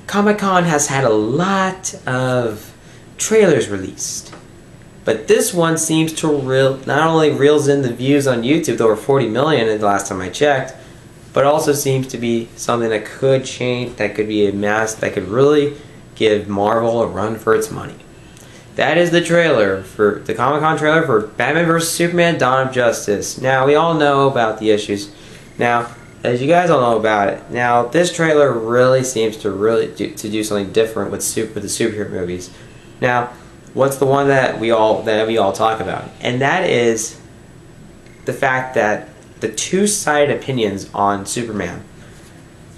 Comic-Con has had a lot of trailers released, but this one seems to not only reels in the views on YouTube, though over 40 million the last time I checked, but also seems to be something that could change, that could be a mass, that could really give Marvel a run for its money. That is the trailer for the Comic-Con trailer for Batman vs. Superman: Dawn of Justice. Now, we all know about the issues. Now, as you guys all know about it, now this trailer really seems to do something different with the superhero movies. Now, what's the one that we all talk about? And that is the fact that the two-sided opinions on Superman.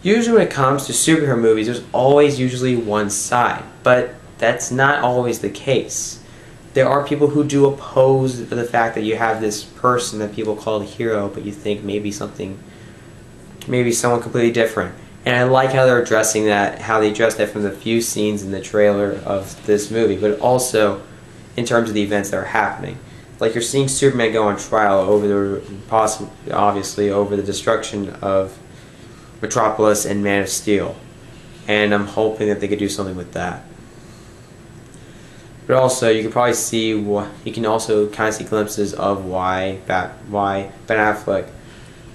Usually when it comes to superhero movies, there's always usually one side, but that's not always the case. There are people who do oppose the fact that you have this person that people call a hero, but you think maybe someone completely different. And I like how they're addressing that, how they addressed that from the few scenes in the trailer of this movie, but also in terms of the events that are happening. Like, you're seeing Superman go on trial over obviously over the destruction of Metropolis and Man of Steel, and I'm hoping that they could do something with that. But also, you can probably see you can also kind of see glimpses of why Ben Affleck,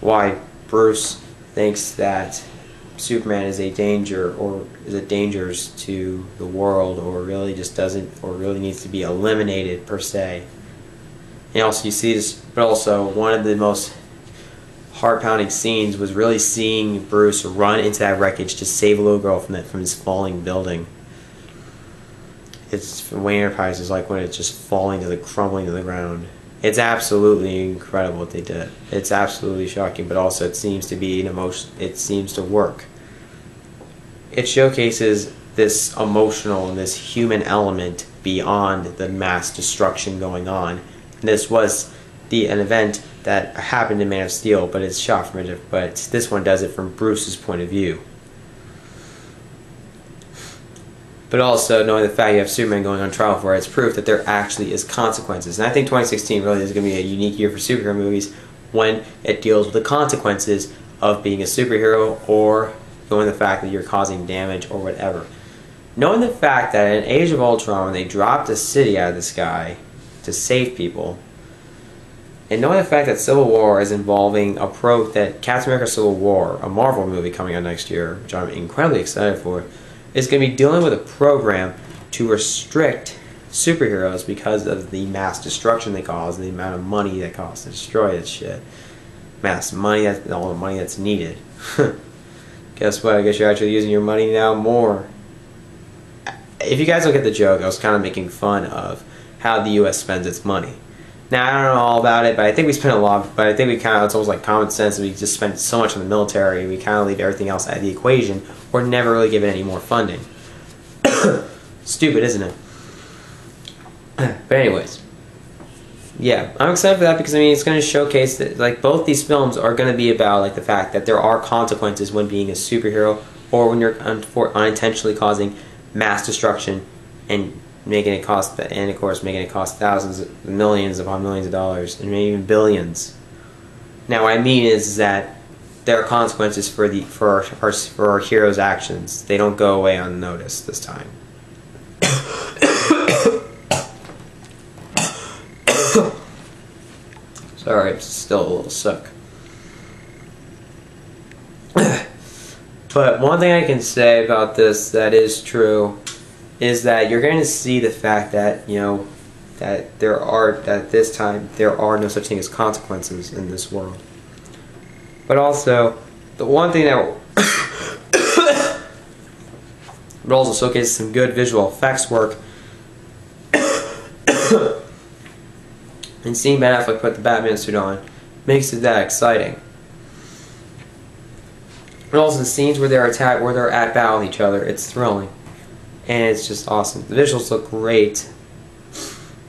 why Bruce thinks that Superman is a danger, or is a danger to the world, or really just doesn't, or really needs to be eliminated per se. And also, you see this, but also one of the most heart-pounding scenes was really seeing Bruce run into that wreckage to save a little girl from this falling building. It's Wayne Enterprise is like when it's just crumbling to the ground. It's absolutely incredible what they did. It's absolutely shocking, but also it seems to be an emotion. It seems to work. It showcases this emotional and this human element beyond the mass destruction going on. And this was an event that happened in Man of Steel, but it's shot from but this one does it from Bruce's point of view. But also, knowing the fact you have Superman going on trial for it, it's proof that there actually is consequences. And I think 2016 really is going to be a unique year for superhero movies when it deals with the consequences of being a superhero, or knowing the fact that you're causing damage or whatever. Knowing the fact that in Age of Ultron, when they dropped a city out of the sky to save people, and knowing the fact that Civil War is involving that Captain America Civil War, a Marvel movie coming out next year, which I'm incredibly excited for, is going to be dealing with a program to restrict superheroes because of the mass destruction they cause, and the amount of money that costs to destroy this shit. Mass money, all the money that's needed. Guess what? I guess you're actually using your money now more. If you guys don't get the joke, I was kind of making fun of how the U.S. spends its money. Now, I don't know all about it, but I think we spend a lot, but I think it's almost like common sense, and we just spend so much on the military, we kind of leave everything else out of the equation, or never really give it any more funding. Stupid, isn't it? But anyways, yeah, I'm excited for that because, I mean, it's going to showcase that, like, both these films are going to be about, like, the fact that there are consequences when being a superhero, or when you're unintentionally causing mass destruction and making it cost, and of course making it cost thousands, millions upon millions of dollars, and maybe even billions. Now, what I mean is that there are consequences for our heroes' actions. They don't go away unnoticed this time. Sorry, I'm still a little sick. But one thing I can say about this that is true is that you're going to see the fact that, you know, that this time there are no such thing as consequences in this world. But also, the one thing that but also showcases some good visual effects work, and seeing Ben Affleck put the Batman suit on makes it that exciting. And also the scenes where they're at battle with each other, it's thrilling. And it's just awesome. The visuals look great.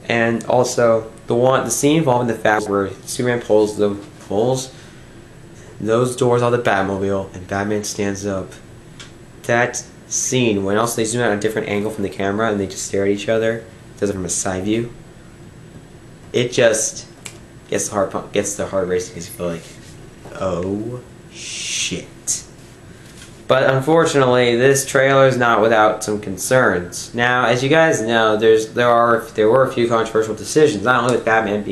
And also the scene involving the fact where Superman pulls those doors out of the Batmobile and Batman stands up. That scene, when also they zoom out on a different angle from the camera and they just stare at each other, does it from a side view, it just gets the heart racing because you feel like, oh shit. But unfortunately, this trailer is not without some concerns. Now, as you guys know, there were a few controversial decisions. Not only with Ben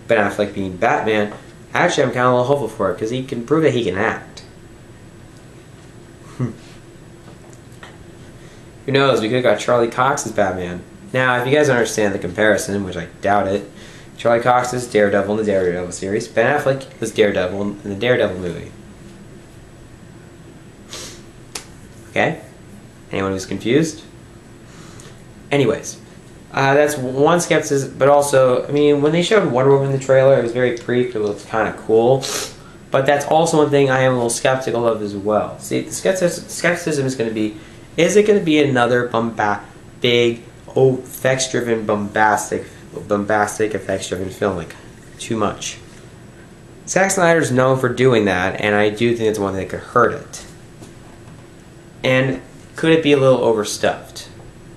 Affleck being Batman. Actually, I'm kind of a little hopeful for it because he can prove that he can act. Who knows? We could have got Charlie Cox as Batman. Now, if you guys understand the comparison, which I doubt it, Charlie Cox is Daredevil in the Daredevil series. Ben Affleck was Daredevil in the Daredevil movie. Okay? Anyone who's confused? Anyways, that's one skepticism, but also, I mean, when they showed Wonder Woman in the trailer, it was very brief, it looked kind of cool. But that's also one thing I am a little skeptical of as well. See, the skepticism is going to be, is it going to be another big, effects-driven, bombastic effects-driven film? Like, too much. Zack Snyder's known for doing that, and I do think it's one that could hurt it. And could it be a little overstuffed?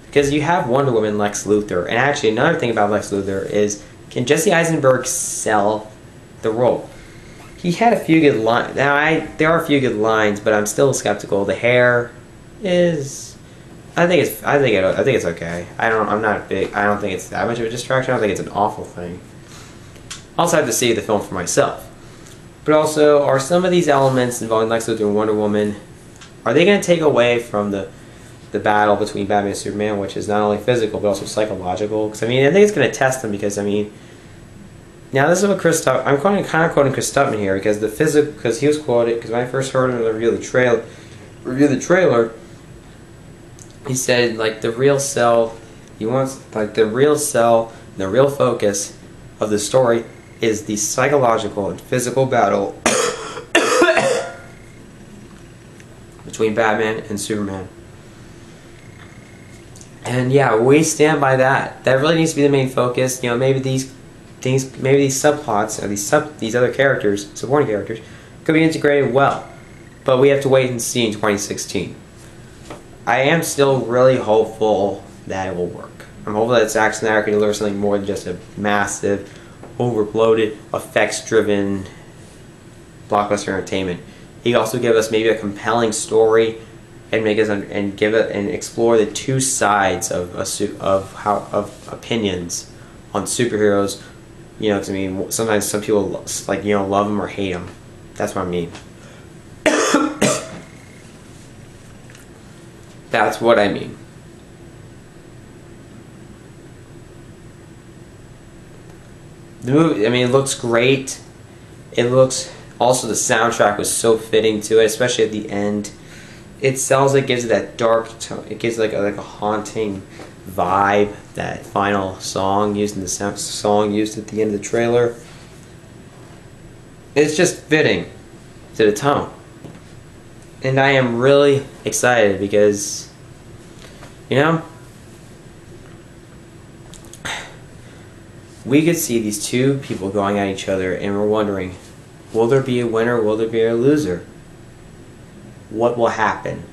Because you have Wonder Woman, Lex Luthor, and actually another thing about Lex Luthor is, can Jesse Eisenberg sell the role? He had a few good lines. Now, there are a few good lines, but I'm still skeptical. The hair is, I think it's okay. I don't think it's that much of a distraction. I don't think it's an awful thing. I also have to see the film for myself. But also, are some of these elements involving Lex Luthor and Wonder Woman, are they going to take away from the battle between Batman and Superman, which is not only physical but also psychological? Because I mean, I think it's going to test them. Because I mean, now this is what I'm kind of quoting Chris Tuttman here, because because he was quoted, because when I first heard him review the trailer, he said like the real focus of the story is the psychological and physical battle between Batman and Superman. And yeah, we stand by that. That really needs to be the main focus. You know, maybe these subplots or these other characters, supporting characters, could be integrated well. But we have to wait and see in 2016. I am still really hopeful that it will work. I'm hopeful that Zack Snyder can deliver something more than just a massive, overbloated, effects-driven blockbuster entertainment. He can also give us maybe a compelling story and explore the two sides of opinions on superheroes. You know, 'cause I mean, sometimes some people love them or hate them. That's what I mean. That's what I mean. The movie, I mean, it looks great. It looks, also the soundtrack was so fitting to it, especially at the end. It gives it that dark tone. It gives like a haunting vibe. That final song used at the end of the trailer. It's just fitting to the tone. And I am really excited because, you know, we could see these two people going at each other and we're wondering, will there be a winner, will there be a loser? What will happen?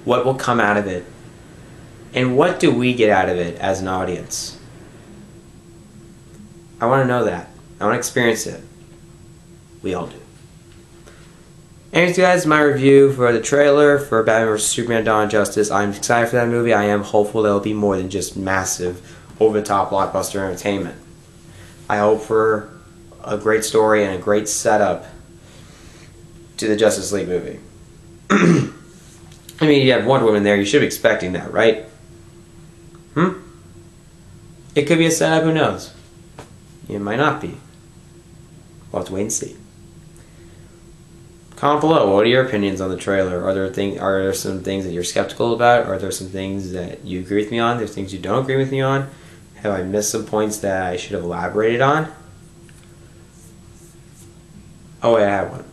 What will come out of it? And what do we get out of it as an audience? I want to know that. I want to experience it. We all do. Anyways, guys, my review for the trailer for Batman vs. Superman: Dawn of Justice. I'm excited for that movie. I am hopeful that it'll be more than just massive, over-the-top blockbuster entertainment. I hope for a great story and a great setup to the Justice League movie. I mean, you have Wonder Woman there. You should be expecting that, right? It could be a setup. Who knows? It might not be. We'll have to wait and see. Comment below. What are your opinions on the trailer? Are there some things that you're skeptical about? Are there some things that you agree with me on? There's things you don't agree with me on? Have I missed some points that I should have elaborated on? Oh wait, I have one.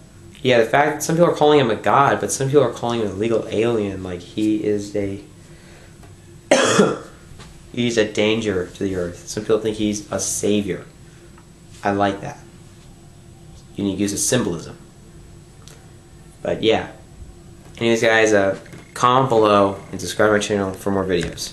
Yeah, the fact that some people are calling him a god, but some people are calling him a legal alien, like he is he's a danger to the earth. Some people think he's a savior. I like that. You need to use a symbolism. But yeah. Anyways, guys, comment below and subscribe to my channel for more videos.